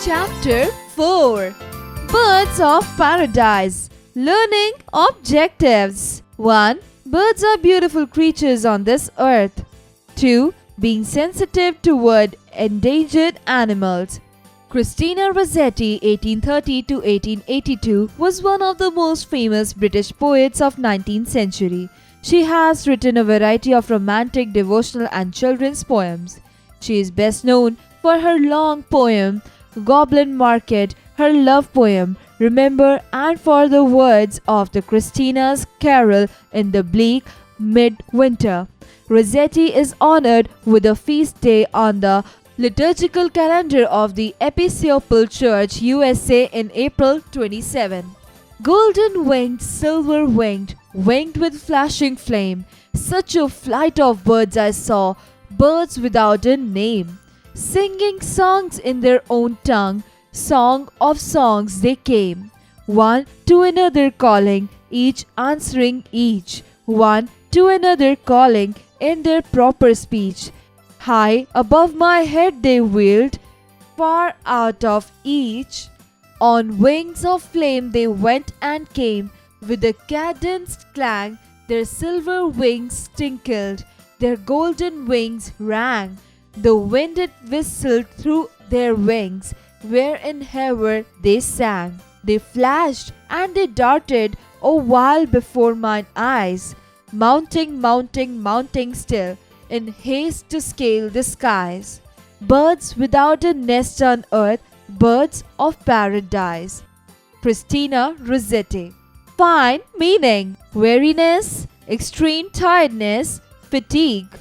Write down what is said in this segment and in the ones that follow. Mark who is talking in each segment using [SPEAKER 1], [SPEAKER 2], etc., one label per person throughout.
[SPEAKER 1] Chapter 4 Birds of Paradise Learning Objectives 1. Birds are beautiful creatures on this earth. 2. Being sensitive toward endangered animals. Christina Rossetti (1830 to 1882) was one of the most famous British poets of 19th century. She has written a variety of romantic, devotional and children's poems. She is best known for her long poem Goblin Market, her love poem Remember, and for the words of the Christina's Carol in the bleak midwinter. Rossetti is honored with a feast day on the liturgical calendar of the Episcopal Church USA in April 27. Golden-winged, silver-winged, winged with flashing flame, such a flight of birds I saw, birds without a name. Singing songs in their own tongue, song of songs they came, one to another calling, each answering each, one to another calling in their proper speech. High above my head they wheeled, far out of each. On wings of flame they went and came, with a cadenced clang their silver wings tinkled, their golden wings rang. The wind it whistled through their wings, wherever they sang. They flashed and they darted a while before mine eyes, mounting, mounting, mounting still, in haste to scale the skies. Birds without a nest on earth, birds of paradise. Christina Rossetti. Fine meaning: weariness, extreme tiredness, fatigue.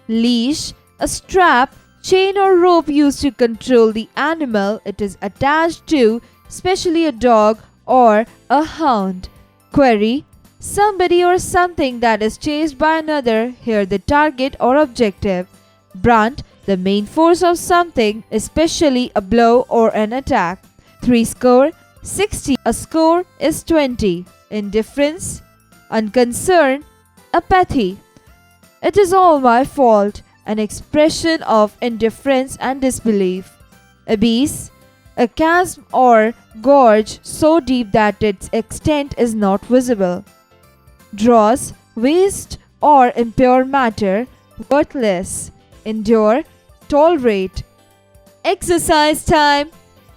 [SPEAKER 1] Leash, a strap, chain or rope used to control the animal it is attached to, especially a dog or a hound. Query, somebody or something that is chased by another, here the target or objective. Brunt, the main force of something, especially a blow or an attack. 60, 60, a score is 20. Indifference, unconcern, apathy. It is all my fault, an expression of indifference and disbelief. Abyss, a chasm or gorge so deep that its extent is not visible. Dross, waste or impure matter, worthless. Endure, tolerate. Exercise time.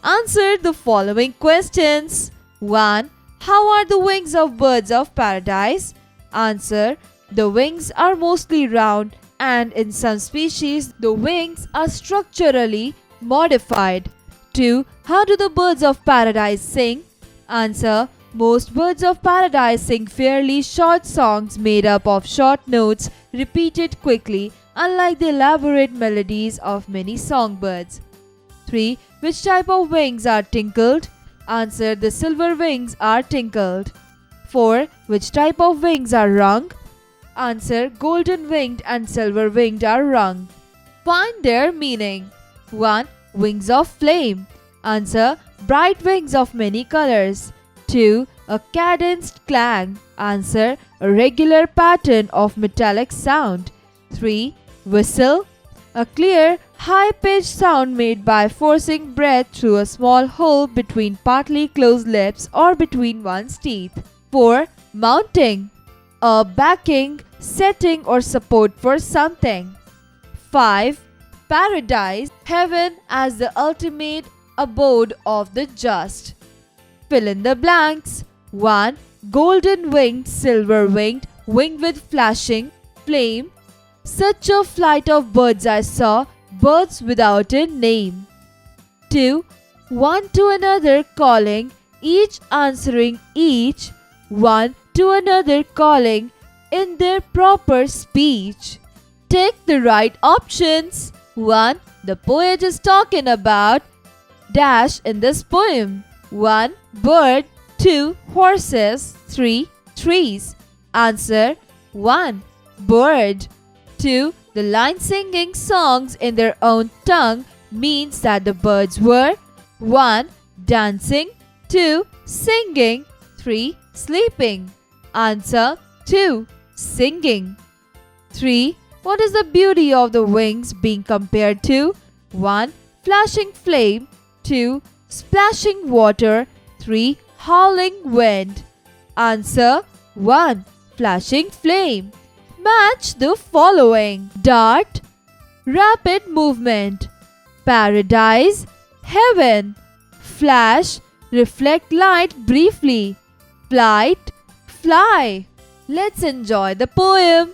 [SPEAKER 1] Answer the following questions. 1. How are the wings of birds of paradise? Answer: the wings are mostly round, and in some species the wings are structurally modified. 2. How do the birds of paradise sing? Answer: most birds of paradise sing fairly short songs made up of short notes repeated quickly, unlike the elaborate melodies of many songbirds. 3. Which type of wings are tinkled? Answer: the silver wings are tinkled. 4. Which type of wings are rung? Answer: golden winged and silver winged are rung. Find their meaning. 1. Wings of flame. Answer: bright wings of many colors. 2. A cadenced clang. Answer: a regular pattern of metallic sound. 3. Whistle. A clear, high-pitched sound made by forcing breath through a small hole between partly closed lips or between one's teeth. 4. Mounting. A backing, setting or support for something. 5. Paradise, heaven as the ultimate abode of the just. Fill in the blanks. 1. Golden winged, silver winged, winged with flashing flame. Such a flight of birds I saw, birds without a name. 2. One to another calling, each answering each, one to another calling in their proper speech. Take the right options. 1. The poet is talking about dash in this poem. 1. Bird. 2. Horses. 3. Trees. Answer: 1. Bird. 2. The line singing songs in their own tongue means that the birds were 1. Dancing. 2. Singing. 3. Sleeping. Answer: 2. Singing. 3. What is the beauty of the wings being compared to? 1. Flashing flame. 2. splashing water. 3. Howling wind. Answer 1. Flashing flame. Match the following. Dart, rapid movement. Paradise, heaven. Flash, reflect light briefly. Flight, fly. Let's enjoy the poem.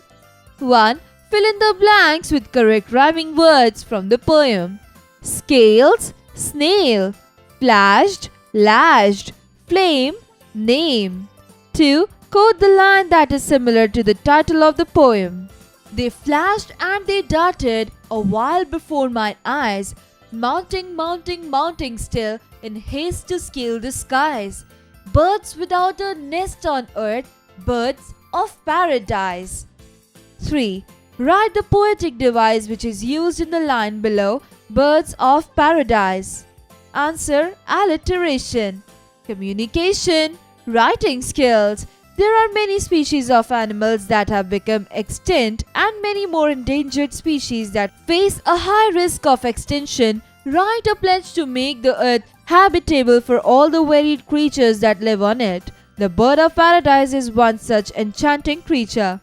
[SPEAKER 1] 1. Fill in the blanks with correct rhyming words from the poem. Scales, snail. Flashed, lashed. Flame, name. 2. Quote the line that is similar to the title of the poem. They flashed and they darted a while before my eyes, mounting, mounting, mounting still in haste to scale the skies. Birds without a nest on earth, birds of paradise. 3. Write the poetic device which is used in the line below, birds of paradise. Answer, alliteration. Communication, writing skills. There are many species of animals that have become extinct and many more endangered species that face a high risk of extinction. Write a pledge to make the earth habitable for all the varied creatures that live on it. The bird of paradise is one such enchanting creature.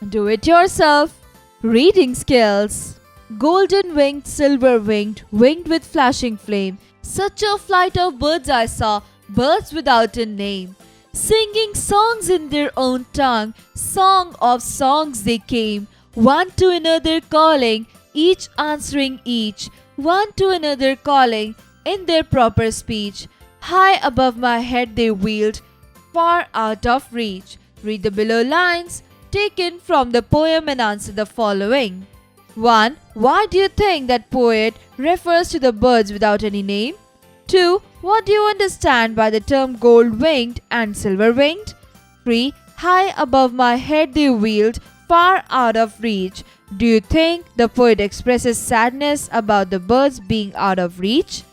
[SPEAKER 1] Do it yourself. Reading skills. Golden winged, silver winged, winged with flashing flame. Such a flight of birds I saw, birds without a name. Singing songs in their own tongue, song of songs they came, one to another calling, each answering each, one to another calling in their proper speech. High above my head they wheeled, far out of reach. Read the below lines taken from the poem and answer the following. 1. Why do you think that poet refers to the birds without any name? 2. What do you understand by the term gold-winged and silver-winged? 3. High above my head they wheeled, far out of reach. Do you think the poet expresses sadness about the birds being out of reach?